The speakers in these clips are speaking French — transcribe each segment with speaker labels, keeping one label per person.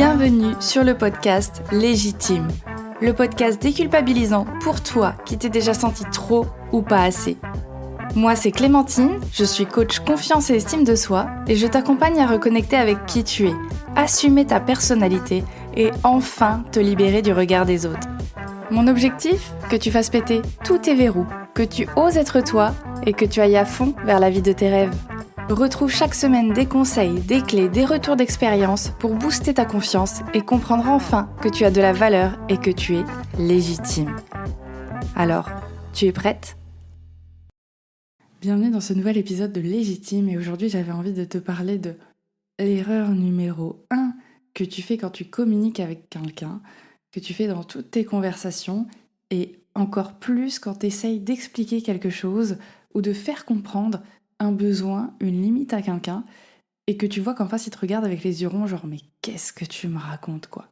Speaker 1: Bienvenue sur le podcast Légitime, le podcast déculpabilisant pour toi qui t'es déjà senti trop ou pas assez. Moi c'est Clémentine, je suis coach confiance et estime de soi et je t'accompagne à reconnecter avec qui tu es, assumer ta personnalité et enfin te libérer du regard des autres. Mon objectif, que tu fasses péter tous tes verrous, que tu oses être toi et que tu ailles à fond vers la vie de tes rêves. Retrouve chaque semaine des conseils, des clés, des retours d'expérience pour booster ta confiance et comprendre enfin que tu as de la valeur et que tu es légitime. Alors, tu es prête ? Bienvenue dans ce nouvel épisode de Légitime et aujourd'hui j'avais envie de te parler de l'erreur numéro 1 que tu fais quand tu communiques avec quelqu'un, que tu fais dans toutes tes conversations et encore plus quand tu essayes d'expliquer quelque chose ou de faire comprendre un besoin, une limite à quelqu'un et que tu vois qu'en face il te regarde avec les yeux ronds genre mais qu'est-ce que tu me racontes quoi ?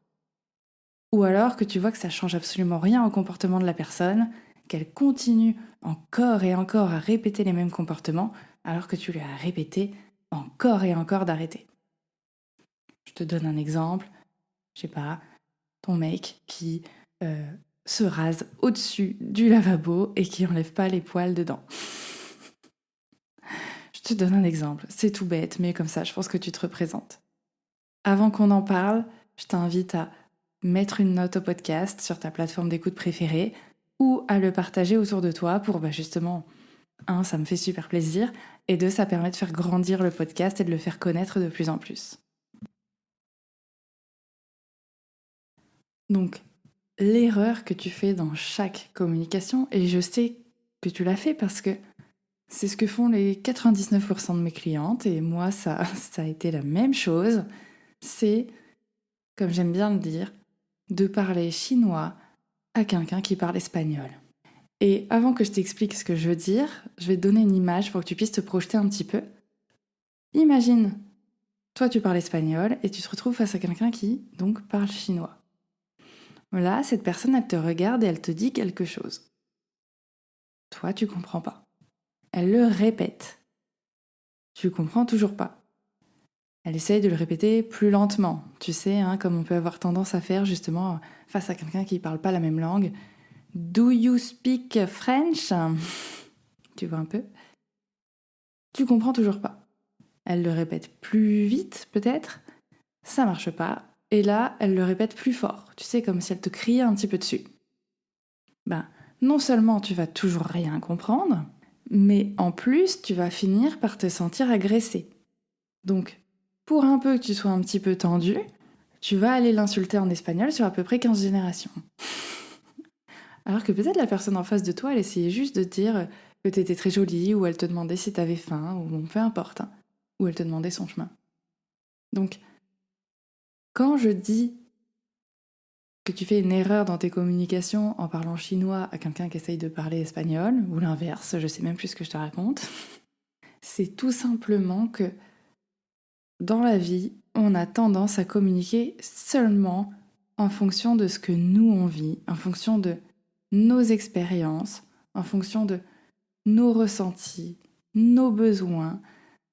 Speaker 1: Ou alors que tu vois que ça change absolument rien au comportement de la personne, qu'elle continue encore et encore à répéter les mêmes comportements alors que tu lui as répété encore et encore d'arrêter. Je te donne un exemple, je sais pas, ton mec qui se rase au-dessus du lavabo et qui enlève pas les poils dedans. Je te donne un exemple, c'est tout bête, mais comme ça, je pense que tu te représentes. Avant qu'on en parle, je t'invite à mettre une note au podcast sur ta plateforme d'écoute préférée ou à le partager autour de toi pour justement, 1, ça me fait super plaisir, et 2, ça permet de faire grandir le podcast et de le faire connaître de plus en plus. Donc, l'erreur que tu fais dans chaque communication, et je sais que tu l'as fait parce que c'est ce que font les 99% de mes clientes, et moi, ça a été la même chose. C'est, comme j'aime bien le dire, de parler chinois à quelqu'un qui parle espagnol. Et avant que je t'explique ce que je veux dire, je vais te donner une image pour que tu puisses te projeter un petit peu. Imagine, toi tu parles espagnol et tu te retrouves face à quelqu'un qui, donc, parle chinois. Là, cette personne, elle te regarde et elle te dit quelque chose. Toi, tu comprends pas. Elle le répète. Tu comprends toujours pas. Elle essaye de le répéter plus lentement. Tu sais, comme on peut avoir tendance à faire justement face à quelqu'un qui ne parle pas la même langue. Do you speak French? Tu vois un peu? Tu comprends toujours pas. Elle le répète plus vite, peut-être. Ça marche pas. Et là, elle le répète plus fort. Tu sais, comme si elle te criait un petit peu dessus. Non seulement tu vas toujours rien comprendre, mais en plus, tu vas finir par te sentir agressé. Donc, pour un peu que tu sois un petit peu tendu, tu vas aller l'insulter en espagnol sur à peu près 15 générations. Alors que peut-être la personne en face de toi, elle essayait juste de te dire que t'étais très jolie, ou elle te demandait si t'avais faim, ou bon, peu importe, ou elle te demandait son chemin. Donc, quand je dis que tu fais une erreur dans tes communications en parlant chinois à quelqu'un qui essaye de parler espagnol, ou l'inverse, je sais même plus ce que je te raconte, c'est tout simplement que dans la vie, on a tendance à communiquer seulement en fonction de ce que nous on vit, en fonction de nos expériences, en fonction de nos ressentis, nos besoins,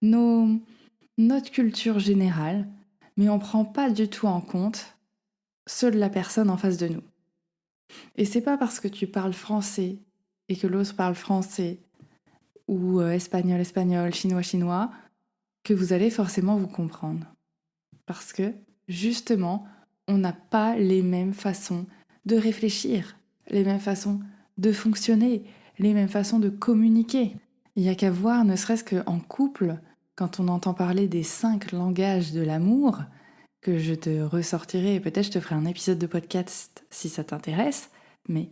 Speaker 1: notre culture générale, mais on ne prend pas du tout en compte ceux de la personne en face de nous. Et c'est pas parce que tu parles français et que l'autre parle français ou espagnol, chinois, que vous allez forcément vous comprendre. Parce que, justement, on n'a pas les mêmes façons de réfléchir, les mêmes façons de fonctionner, les mêmes façons de communiquer. Il n'y a qu'à voir, ne serait-ce qu'en couple, quand on entend parler des 5 langages de l'amour, que je te ressortirai, et peut-être je te ferai un épisode de podcast si ça t'intéresse, mais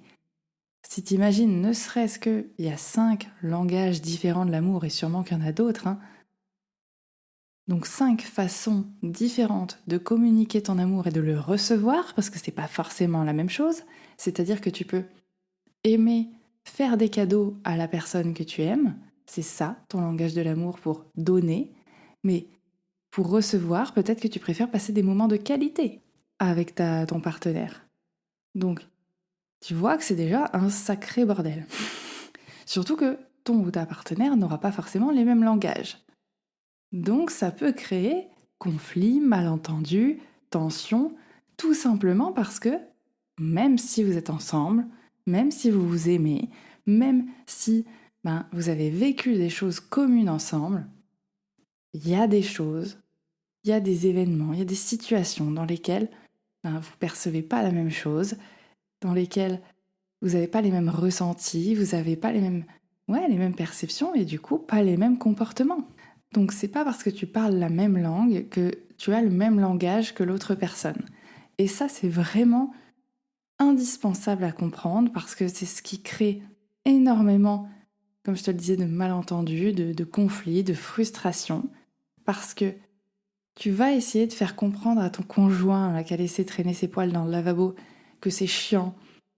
Speaker 1: si t'imagines, ne serait-ce qu'il y a 5 langages différents de l'amour, et sûrement qu'il y en a d'autres, donc 5 façons différentes de communiquer ton amour et de le recevoir, parce que c'est pas forcément la même chose, c'est-à-dire que tu peux aimer faire des cadeaux à la personne que tu aimes, c'est ça ton langage de l'amour pour donner, mais pour recevoir, peut-être que tu préfères passer des moments de qualité avec ton partenaire. Donc, tu vois que c'est déjà un sacré bordel. Surtout que ton ou ta partenaire n'aura pas forcément les mêmes langages. Donc, ça peut créer conflits, malentendus, tension, tout simplement parce que même si vous êtes ensemble, même si vous vous aimez, même si vous avez vécu des choses communes ensemble, il y a des choses, il y a des événements, il y a des situations dans lesquelles vous ne percevez pas la même chose, dans lesquelles vous n'avez pas les mêmes ressentis, vous n'avez pas les mêmes perceptions et du coup pas les mêmes comportements. Donc c'est pas parce que tu parles la même langue que tu as le même langage que l'autre personne. Et ça c'est vraiment indispensable à comprendre parce que c'est ce qui crée énormément, comme je te le disais, de malentendus, de conflits, de frustrations, parce que tu vas essayer de faire comprendre à ton conjoint là, qui a laissé traîner ses poils dans le lavabo que c'est chiant,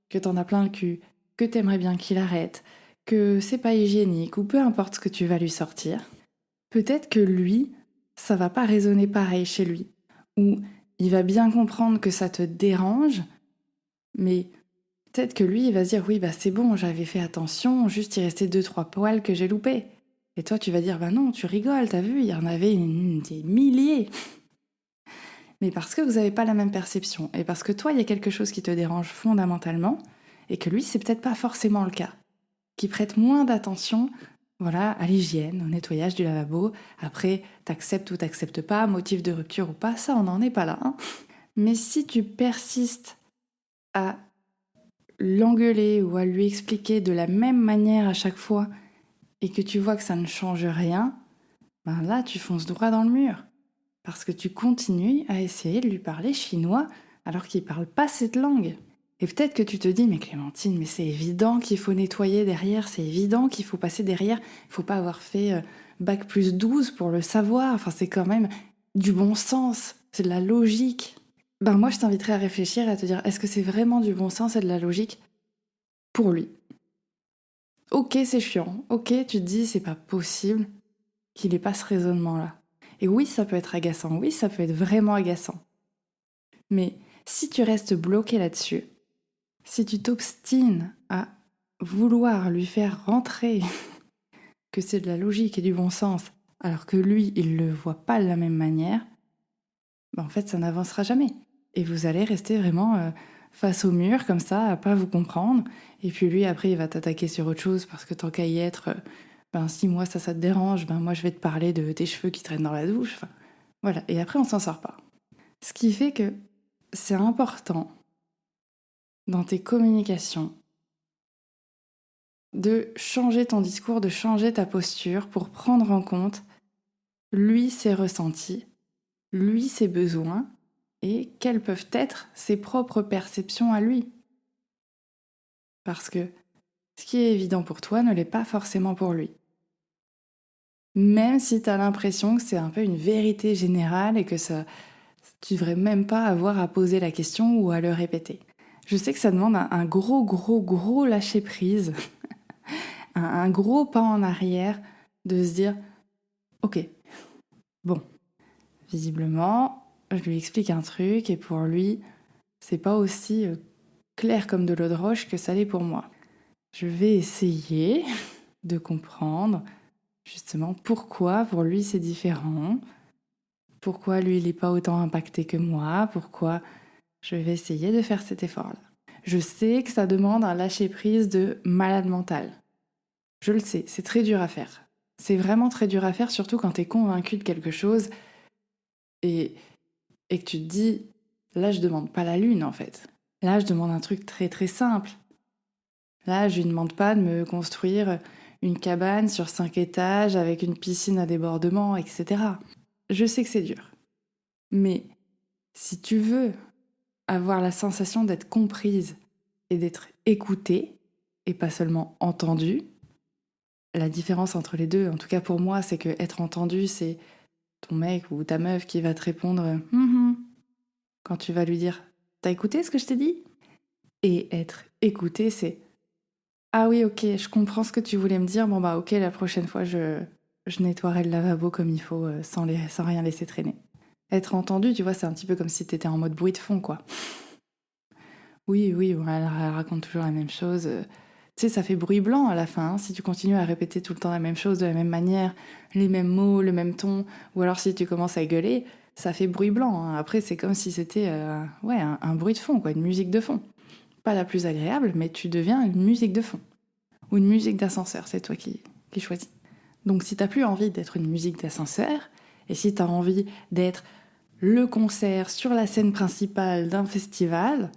Speaker 1: que t'en as plein le cul, que t'aimerais bien qu'il arrête, que c'est pas hygiénique ou peu importe ce que tu vas lui sortir. Peut-être que lui, ça va pas résonner pareil chez lui, ou il va bien comprendre que ça te dérange, mais peut-être que lui, il va se dire oui, c'est bon, j'avais fait attention, juste il restait 2-3 poils que j'ai loupés. Et toi, tu vas dire non, tu rigoles, t'as vu, il y en avait des milliers. Mais parce que vous n'avez pas la même perception, et parce que toi, il y a quelque chose qui te dérange fondamentalement, et que lui, c'est peut-être pas forcément le cas. Qui prête moins d'attention à l'hygiène, au nettoyage du lavabo. Après, t'acceptes ou t'acceptes pas, motif de rupture ou pas, ça, on n'en est pas là. Mais si tu persistes à l'engueuler ou à lui expliquer de la même manière à chaque fois et que tu vois que ça ne change rien, là, tu fonces droit dans le mur. Parce que tu continues à essayer de lui parler chinois alors qu'il ne parle pas cette langue. Et peut-être que tu te dis, mais Clémentine, mais c'est évident qu'il faut nettoyer derrière, c'est évident qu'il faut passer derrière, il ne faut pas avoir fait bac plus 12 pour le savoir, enfin c'est quand même du bon sens, c'est de la logique. Moi je t'inviterais à réfléchir et à te dire, est-ce que c'est vraiment du bon sens et de la logique pour lui? Ok, c'est chiant, ok, tu te dis, c'est pas possible qu'il n'ait pas ce raisonnement-là. Et oui, ça peut être agaçant, oui, ça peut être vraiment agaçant. Mais si tu restes bloqué là-dessus, si tu t'obstines à vouloir lui faire rentrer que c'est de la logique et du bon sens, alors que lui, il le voit pas de la même manière, en fait, ça n'avancera jamais. Et vous allez rester vraiment face au mur, comme ça, à pas vous comprendre. Et puis lui, après, il va t'attaquer sur autre chose, parce que tant qu'à y être, si moi, ça te dérange, moi, je vais te parler de tes cheveux qui traînent dans la douche. Enfin, voilà. Et après, on s'en sort pas. Ce qui fait que c'est important dans tes communications de changer ton discours, de changer ta posture pour prendre en compte lui ses ressentis, lui ses besoins et quelles peuvent être ses propres perceptions à lui. Parce que ce qui est évident pour toi ne l'est pas forcément pour lui. Même si tu as l'impression que c'est un peu une vérité générale et que tu devrais même pas avoir à poser la question ou à le répéter. Je sais que ça demande un gros lâcher prise, un gros pas en arrière, de se dire ok, bon, visiblement, je lui explique un truc et pour lui, c'est pas aussi clair comme de l'eau de roche que ça l'est pour moi. Je vais essayer de comprendre justement pourquoi pour lui c'est différent, pourquoi lui il n'est pas autant impacté que moi, pourquoi je vais essayer de faire cet effort-là. Je sais que ça demande un lâcher-prise de malade mental. Je le sais, c'est très dur à faire. C'est vraiment très dur à faire, surtout quand tu es convaincu de quelque chose et que tu te dis, là je demande pas la lune en fait. Là je demande un truc très très simple. Là je lui demande pas de me construire une cabane sur 5 étages avec une piscine à débordement, etc. Je sais que c'est dur. Mais si tu veux avoir la sensation d'être comprise et d'être écoutée, et pas seulement entendue, la différence entre les deux, en tout cas pour moi, c'est que être entendu, c'est ton mec ou ta meuf qui va te répondre quand tu vas lui dire « T'as écouté ce que je t'ai dit ?» Et être écouté, c'est « Ah oui, ok, je comprends ce que tu voulais me dire. Bon ok, la prochaine fois, je nettoierai le lavabo comme il faut, sans rien laisser traîner. » Être entendu, tu vois, c'est un petit peu comme si t'étais en mode bruit de fond, quoi. Oui, elle raconte toujours la même chose. Tu sais, ça fait bruit blanc à la fin, si tu continues à répéter tout le temps la même chose de la même manière, les mêmes mots, le même ton, ou alors si tu commences à gueuler, ça fait bruit blanc, hein. Après, c'est comme si c'était un bruit de fond, quoi, une musique de fond. Pas la plus agréable, mais tu deviens une musique de fond. Ou une musique d'ascenseur, c'est toi qui choisis. Donc si t'as plus envie d'être une musique d'ascenseur, et si t'as envie d'être le concert sur la scène principale d'un festival,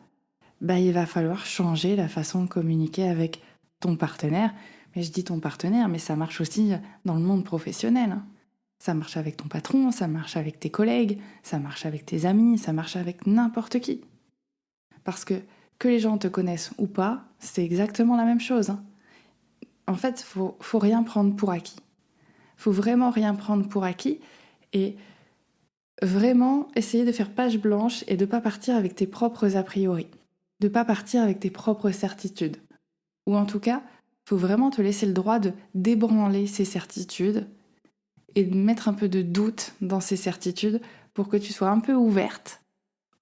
Speaker 1: il va falloir changer la façon de communiquer avec ton partenaire. Mais je dis ton partenaire, mais ça marche aussi dans le monde professionnel, hein. Ça marche avec ton patron, ça marche avec tes collègues, ça marche avec tes amis, ça marche avec n'importe qui. Parce que les gens te connaissent ou pas, c'est exactement la même chose, hein. En fait, faut rien prendre pour acquis. Faut vraiment rien prendre pour acquis et vraiment essayer de faire page blanche et de pas partir avec tes propres a priori, de pas partir avec tes propres certitudes. Ou en tout cas, faut vraiment te laisser le droit de débranler ces certitudes et de mettre un peu de doute dans ces certitudes pour que tu sois un peu ouverte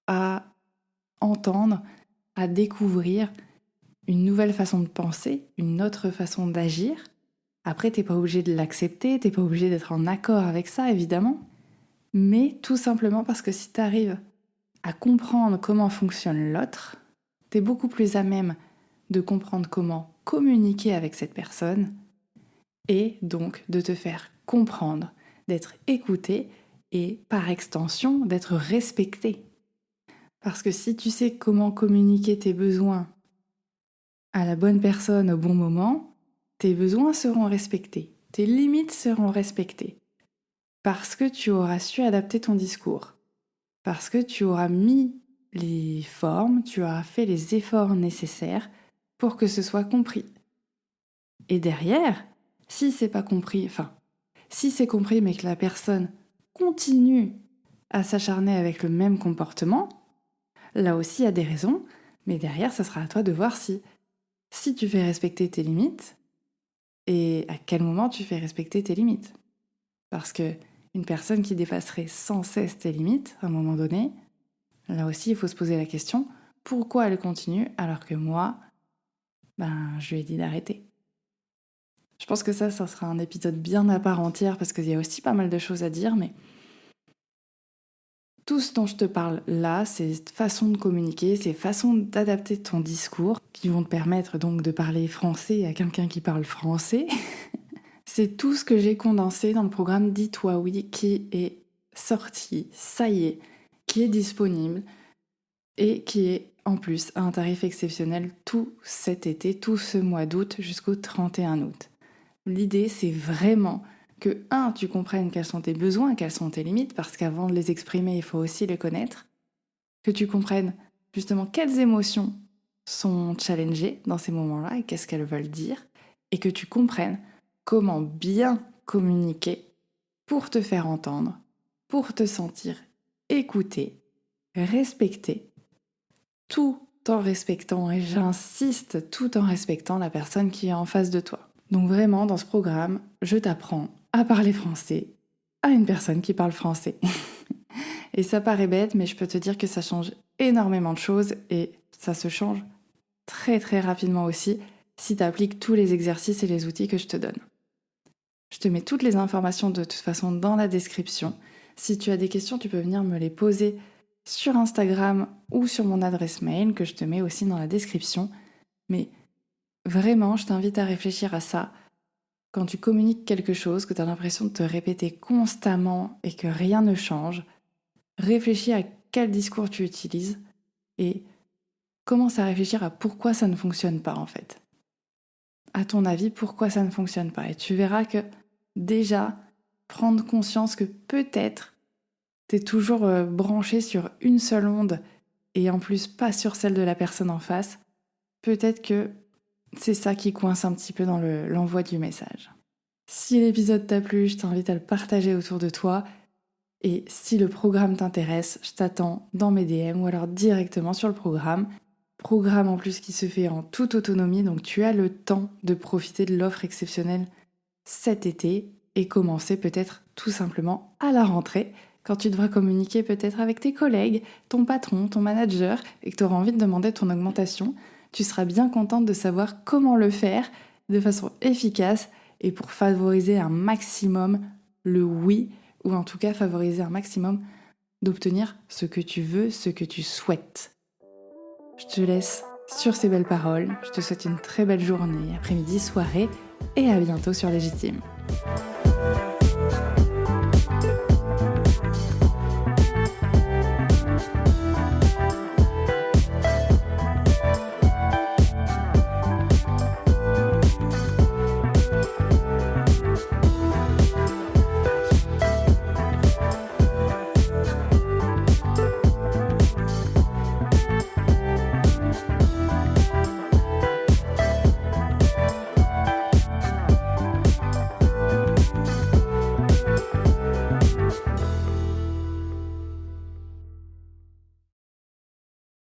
Speaker 1: à entendre, à découvrir une nouvelle façon de penser, une autre façon d'agir. Après, t'es pas obligé de l'accepter, t'es pas obligé d'être en accord avec ça, évidemment, mais tout simplement parce que si t'arrives à comprendre comment fonctionne l'autre, t'es beaucoup plus à même de comprendre comment communiquer avec cette personne et donc de te faire comprendre, d'être écouté et par extension d'être respecté. Parce que si tu sais comment communiquer tes besoins à la bonne personne au bon moment, tes besoins seront respectés, tes limites seront respectées. Parce que tu auras su adapter ton discours, parce que tu auras mis les formes, tu auras fait les efforts nécessaires pour que ce soit compris. Et derrière, si c'est pas compris, si c'est compris mais que la personne continue à s'acharner avec le même comportement, là aussi il y a des raisons, mais derrière ça sera à toi de voir si tu fais respecter tes limites et à quel moment tu fais respecter tes limites. Parce que une personne qui dépasserait sans cesse tes limites, à un moment donné, là aussi il faut se poser la question, pourquoi elle continue alors que moi, je lui ai dit d'arrêter. Je pense que ça sera un épisode bien à part entière parce qu'il y a aussi pas mal de choses à dire, mais tout ce dont je te parle là, c'est façon de communiquer, c'est façon d'adapter ton discours qui vont te permettre donc de parler français à quelqu'un qui parle français. C'est tout ce que j'ai condensé dans le programme Dis-toi oui qui est sorti, ça y est, qui est disponible et qui est en plus à un tarif exceptionnel tout cet été, tout ce mois d'août jusqu'au 31 août. L'idée, c'est vraiment que, tu comprennes quels sont tes besoins, quelles sont tes limites, parce qu'avant de les exprimer, il faut aussi les connaître. Que tu comprennes justement quelles émotions sont challengées dans ces moments-là et qu'est-ce qu'elles veulent dire. Et que tu comprennes comment bien communiquer pour te faire entendre, pour te sentir écouté, respecté, tout en respectant, et j'insiste, tout en respectant la personne qui est en face de toi. Donc vraiment, dans ce programme, je t'apprends à parler français à une personne qui parle français. Et ça paraît bête, mais je peux te dire que ça change énormément de choses et ça se change très très rapidement aussi si tu appliques tous les exercices et les outils que je te donne. Je te mets toutes les informations de toute façon dans la description. Si tu as des questions, tu peux venir me les poser sur Instagram ou sur mon adresse mail que je te mets aussi dans la description. Mais vraiment, je t'invite à réfléchir à ça. Quand tu communiques quelque chose, que tu as l'impression de te répéter constamment et que rien ne change, réfléchis à quel discours tu utilises et commence à réfléchir à pourquoi ça ne fonctionne pas en fait. À ton avis, pourquoi ça ne fonctionne pas? Et tu verras que déjà, prendre conscience que peut-être t'es toujours branché sur une seule onde et en plus pas sur celle de la personne en face, peut-être que c'est ça qui coince un petit peu dans l'envoi du message. Si l'épisode t'a plu, je t'invite à le partager autour de toi. Et si le programme t'intéresse, je t'attends dans mes DM ou alors directement sur le programme. Programme en plus qui se fait en toute autonomie, donc tu as le temps de profiter de l'offre exceptionnelle cet été et commencer peut-être tout simplement à la rentrée quand tu devras communiquer peut-être avec tes collègues, ton patron, ton manager et que tu auras envie de demander ton augmentation. Tu seras bien contente de savoir comment le faire de façon efficace et pour favoriser un maximum le oui ou en tout cas favoriser un maximum d'obtenir ce que tu veux, ce que tu souhaites. Je te laisse sur ces belles paroles. Je te souhaite une très belle journée, après-midi, soirée et à bientôt sur Légitime.